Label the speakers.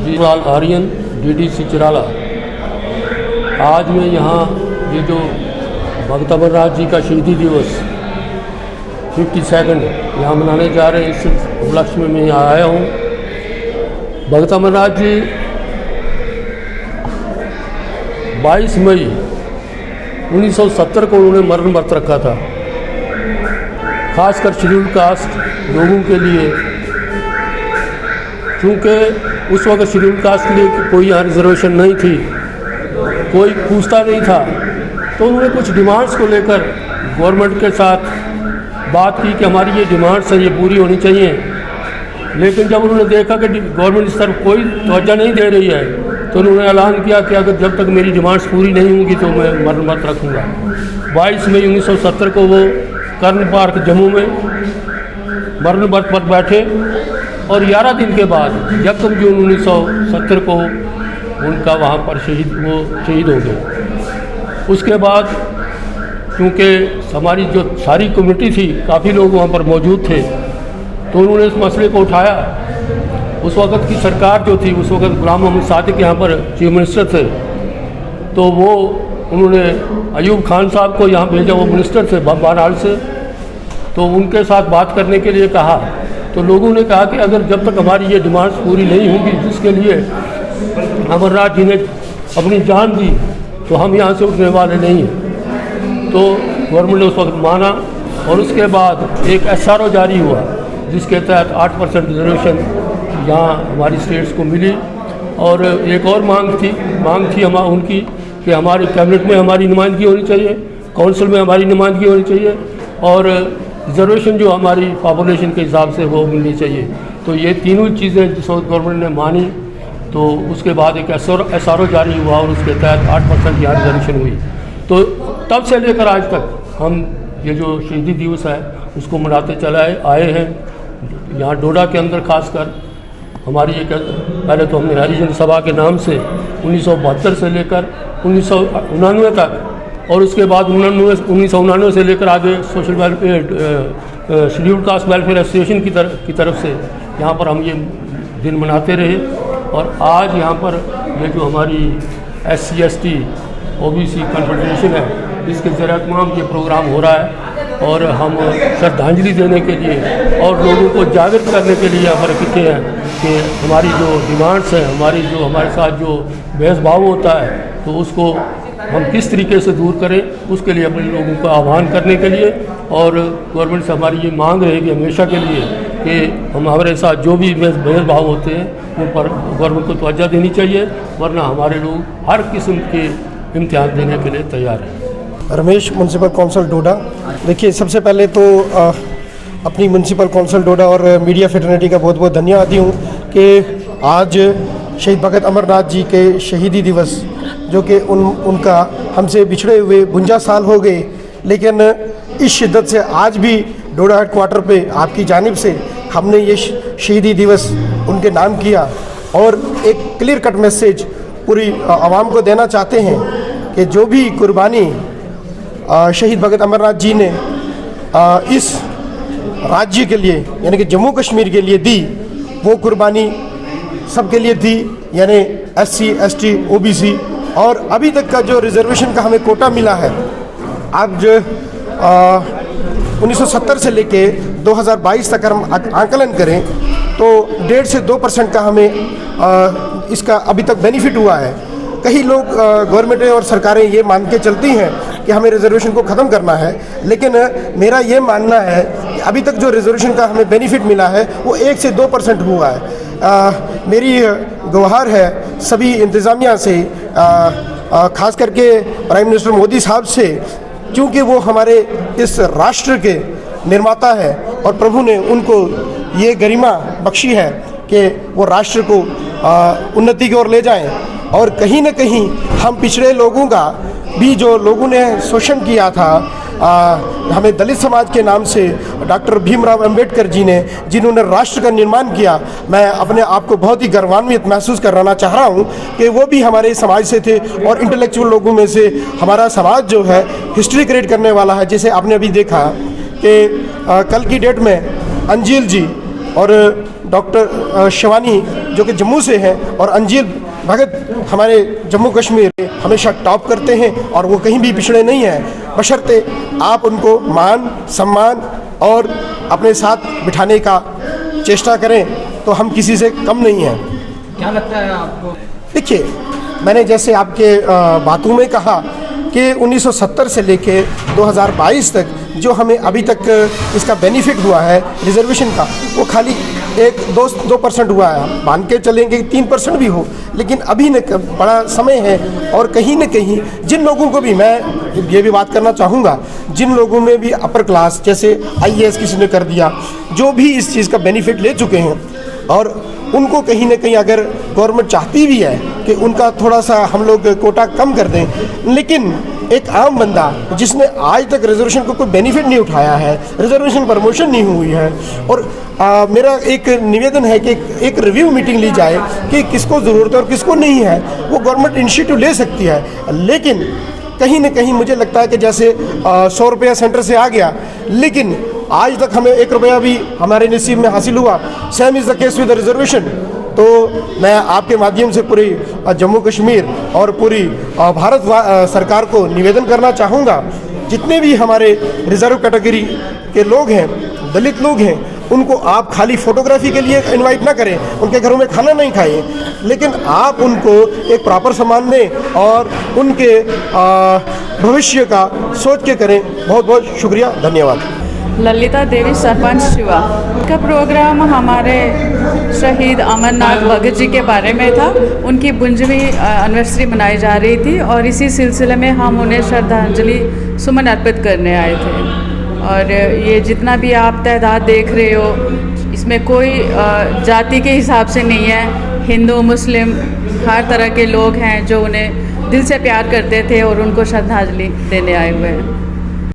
Speaker 1: जीवाल Aryan DDC Chirala. आज मैं यहाँ ये जो भगत अमरनाथ जी का शहीदी दिवस 52nd यहाँ मनाने जा रहे हैं, इस उपलक्ष्य में मैं यहाँ आया हूँ। भगत अमरनाथ जी 22 मई 1970 को उन्होंने मरण व्रत रखा था, खासकर शेड्यूल कास्ट लोगों के लिए, क्योंकि उस वक्त शेड्यूल कास्ट के लिए कोई यहाँ रिजर्वेशन नहीं थी, कोई पूछता नहीं था। तो उन्होंने कुछ डिमांड्स को लेकर गवर्नमेंट के साथ बात की कि हमारी ये डिमांड्स हैं, ये पूरी होनी चाहिए। लेकिन जब उन्होंने देखा कि गवर्नमेंट इस तरफ कोई तवज्जो नहीं दे रही है, तो उन्होंने ऐलान किया कि अगर जब तक मेरी डिमांड्स पूरी नहीं होंगी तो मैं मरण व्रत रखूँगा। 22 मई 1970 को वो कर्ण पार्क जम्मू में मरण व्रत पर बैठे और 11 दिन के बाद 1 जून 1970 को उनका वहाँ पर शहीद हो गए। उसके बाद क्योंकि हमारी जो सारी कम्युनिटी थी, काफ़ी लोग वहाँ पर मौजूद थे, तो उन्होंने इस मसले को उठाया। उस वक़्त की सरकार जो थी, उस वक़्त गुलाम मोहम्मद सादिक यहाँ पर चीफ मिनिस्टर थे, तो वो उन्होंने अयूब खान साहब को यहाँ भेजा, वो मिनिस्टर थे बहरहाल से। तो उनके साथ बात करने के लिए कहा, तो लोगों ने कहा कि अगर जब तक हमारी ये डिमांड्स पूरी नहीं होंगी, जिसके लिए अमरनाथ जी ने अपनी जान दी, तो हम यहाँ से उठने वाले नहीं हैं। तो गवर्नमेंट ने उस वक्त माना और उसके बाद एक SRO जारी हुआ, जिसके तहत 8% रिजर्वेशन यहाँ हमारी स्टेट्स को मिली। और एक और मांग थी उनकी कि हमारे कैबिनेट में हमारी नुमाइंदगी होनी चाहिए, काउंसिल में हमारी नुमाइंदगी होनी चाहिए, और रिजर्वेशन जो हमारी पॉपुलेशन के हिसाब से वो मिलनी चाहिए। तो ये तीनों चीज़ें जिस वक्त गवर्नमेंट ने मानी, तो उसके बाद एक SRO जारी हुआ और उसके तहत 8% यहाँ रिजर्वेशन हुई। तो तब से लेकर आज तक हम ये जो शहीदी दिवस है उसको मनाते चले आए हैं। यहाँ डोडा के अंदर खासकर हमारी एक, पहले तो हमने हरिजन सभा के नाम से 1972 से लेकर 1999 तक, और उसके बाद 1999 से लेकर आगे social welfare schedule caste welfare association की तरफ से यहाँ पर हम ये दिन मनाते रहे। और आज यहाँ पर ये जो हमारी SC ST OBC कन्फेडरेशन है, इसके ज़रिए तमाम ये प्रोग्राम हो रहा है, और हम श्रद्धांजलि देने के लिए और लोगों को जागृत करने के लिए यहाँ पर इकट्ठे हैं कि हमारी जो डिमांड्स हैं, हमारे साथ जो भेदभाव होता है, तो उसको हम किस तरीके से दूर करें, उसके लिए अपने लोगों को आह्वान करने के लिए। और गवर्नमेंट से हमारी ये मांग रहेगी हमेशा के लिए कि हमारे साथ जो भी भेदभाव होते हैं उन पर गवर्नमेंट को तवज्जो देनी चाहिए, वरना हमारे लोग हर किस्म के इम्तिहान देने के लिए तैयार हैं।
Speaker 2: रमेश, म्यूनसिपल काउंसिल डोडा। देखिए, सबसे पहले तो अपनी म्यूनसिपल काउंसिल डोडा और मीडिया फ्रेटर्निटी का बहुत बहुत धन्यवादी हूँ कि आज शहीद भगत अमरनाथ जी के शहीदी दिवस, जो कि उनका हमसे बिछड़े हुए 52 साल हो गए, लेकिन इस शिद्दत से आज भी डोडा हेडक्वार्टर पे आपकी जानिब से हमने ये शहीदी दिवस उनके नाम किया, और एक क्लियर कट मैसेज पूरी आवाम को देना चाहते हैं कि जो भी कुर्बानी शहीद भगत अमरनाथ जी ने इस राज्य के लिए, यानी कि जम्मू कश्मीर के लिए दी, वो कुर्बानी सबके लिए दी, यानी SC ST OBC। और अभी तक का जो रिजर्वेशन का हमें कोटा मिला है, अब जो 1970 से लेके 2022 तक हम आकलन करें तो 1.5 से 2% का हमें इसका अभी तक बेनिफिट हुआ है। कई लोग गवर्नमेंटें और सरकारें ये मान के चलती हैं कि हमें रिजर्वेशन को ख़त्म करना है, लेकिन मेरा ये मानना है कि अभी तक जो रिजर्वेशन का हमें बेनिफिट मिला है वो 1 से 2% हुआ है। मेरी गुहार है सभी इंतज़ामिया से, ख़ास करके प्राइम मिनिस्टर मोदी साहब से, क्योंकि वो हमारे इस राष्ट्र के निर्माता है और प्रभु ने उनको ये गरिमा बख्शी है कि वो राष्ट्र को उन्नति की ओर ले जाएं। और कहीं न कहीं हम पिछड़े लोगों का भी, जो लोगों ने शोषण किया था, हमें दलित समाज के नाम से डॉक्टर भीमराव अंबेडकर जी ने जिन्होंने राष्ट्र का निर्माण किया, मैं अपने आप को बहुत ही गर्वान्वित महसूस कराना चाह रहा हूँ कि वो भी हमारे समाज से थे। और इंटेलेक्चुअल लोगों में से हमारा समाज जो है हिस्ट्री क्रिएट करने वाला है। जैसे आपने अभी देखा कि कल की डेट में अंजील जी और डॉक्टर शिवानी जो कि जम्मू से हैं और अंजील भगत हमारे जम्मू कश्मीर हमेशा टॉप करते हैं और वो कहीं भी पिछड़े नहीं हैं, बशर्ते आप उनको मान सम्मान और अपने साथ बिठाने का चेष्टा करें तो हम किसी से कम नहीं हैं।
Speaker 3: क्या लगता है आपको?
Speaker 2: देखिए, मैंने जैसे आपके बातों में कहा कि 1970 से लेके 2022 तक जो हमें अभी तक इसका बेनिफिट हुआ है रिजर्वेशन का, वो खाली 1-2% हुआ है। मान के चलेंगे 3% भी हो, लेकिन अभी न बड़ा समय है। और कहीं न कहीं जिन लोगों को भी, मैं ये भी बात करना चाहूँगा, जिन लोगों में भी अपर क्लास जैसे IAS किसी ने कर दिया, जो भी इस चीज़ का बेनिफिट ले चुके हैं, और उनको कहीं ना कहीं अगर गवर्नमेंट चाहती भी है कि उनका थोड़ा सा हम लोग कोटा कम कर दें, लेकिन एक आम बंदा जिसने आज तक रिजर्वेशन को कोई बेनिफिट नहीं उठाया है, रिजर्वेशन प्रमोशन नहीं हुई है, और मेरा एक निवेदन है कि एक रिव्यू मीटिंग ली जाए कि किसको ज़रूरत है और किसको नहीं है। वो गवर्नमेंट इनिशिएटिव ले सकती है, लेकिन कहीं ना कहीं मुझे लगता है कि जैसे 100 रुपया सेंटर से आ गया, लेकिन आज तक हमें 1 रुपया भी हमारे नसीब में हासिल हुआ। Same is the case with the reservation. तो मैं आपके माध्यम से पूरी जम्मू कश्मीर और पूरी भारत सरकार को निवेदन करना चाहूँगा, जितने भी हमारे रिजर्व कैटेगरी के लोग हैं, दलित लोग हैं, उनको आप खाली फोटोग्राफी के लिए इनवाइट ना करें, उनके घरों में खाना नहीं खाएं, लेकिन आप उनको एक प्रॉपर सम्मान दें और उनके भविष्य का सोच के करें। बहुत बहुत शुक्रिया, धन्यवाद।
Speaker 4: ललिता देवी, सरपंच शिवा का प्रोग्राम हमारे शहीद अमरनाथ भगत जी के बारे में था। उनकी 52वीं एनिवर्सरी मनाई जा रही थी और इसी सिलसिले में हम उन्हें श्रद्धांजलि सुमन अर्पित करने आए थे। और ये जितना भी आप तादाद देख रहे हो, इसमें कोई जाति के हिसाब से नहीं है। हिंदू मुस्लिम हर तरह के लोग हैं जो उन्हें दिल से प्यार करते थे और उनको श्रद्धांजलि देने आए हुए हैं।